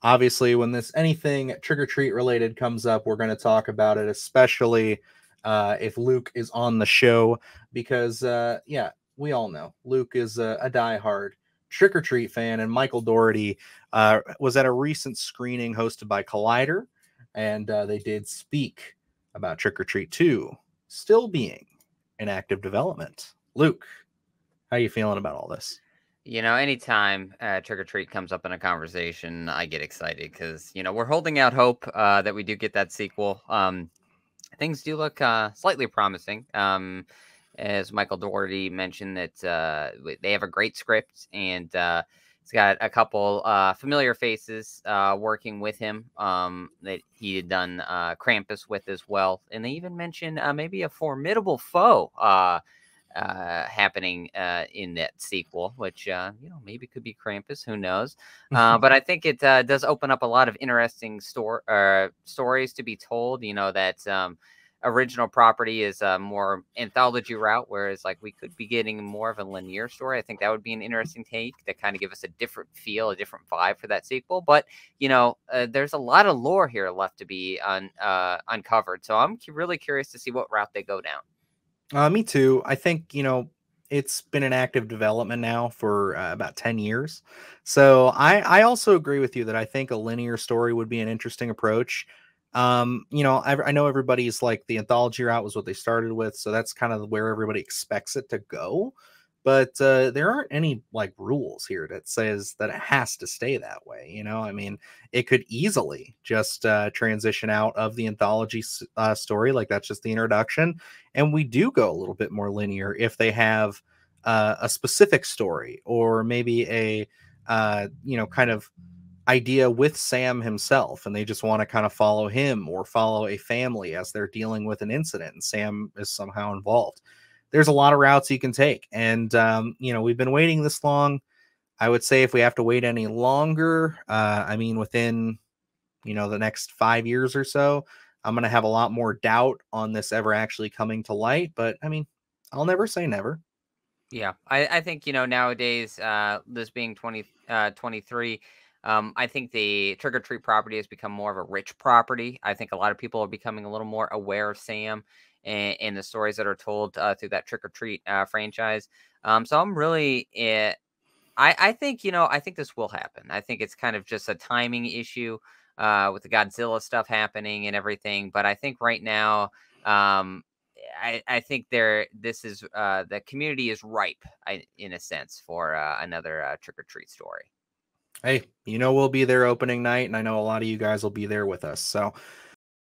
Obviously, when anything trick or treat related comes up, we're going to talk about it, especially if Luke is on the show, because yeah, we all know Luke is a diehard trick or treat fan, and Michael Dougherty was at a recent screening hosted by Collider, and they did speak about Trick or Treat 2 still being in active development. Luke, how you feeling about all this? Anytime Trick or Treat comes up in a conversation, I get excited because, we're holding out hope that we do get that sequel. Things do look slightly promising. As Michael Dougherty mentioned, that they have a great script, and it's got a couple familiar faces working with him that he had done Krampus with as well. And they even mentioned maybe a formidable foe happening in that sequel, which maybe could be Krampus. Who knows? But I think it does open up a lot of interesting stories to be told. That original property is a more anthology route, whereas like we could be getting more of a linear story. I think that would be an interesting take that kind of give us a different feel, a different vibe for that sequel. But there's a lot of lore here left to be uncovered, so I'm really curious to see what route they go down. Me too. I think, it's been in active development now for about 10 years. So I also agree with you that I think a linear story would be an interesting approach. I know everybody's like the anthology route was what they started with. So that's kind of where everybody expects it to go. But there aren't any like rules here that says that it has to stay that way. I mean, it could easily just transition out of the anthology story. Like that's just the introduction. And we do go a little bit more linear if they have a specific story or maybe a, kind of idea with Sam himself. And they just want to kind of follow him or follow a family as they're dealing with an incident. And Sam is somehow involved. There's a lot of routes you can take. And, we've been waiting this long. I would say if we have to wait any longer, I mean, within, the next 5 years or so, I'm going to have a lot more doubt on this ever actually coming to light. But I mean, I'll never say never. Yeah, I think, nowadays, this being 2023, I think the Trick or Treat property has become more of a rich property. I think a lot of people are becoming a little more aware of Sam and the stories that are told through that Trick or Treat franchise. So I'm really, I think, I think this will happen. I think it's kind of just a timing issue with the Godzilla stuff happening and everything. But I think right now, um, I think this is the community is ripe, in a sense, for another Trick or Treat story. Hey, we'll be there opening night, and I know a lot of you guys will be there with us. So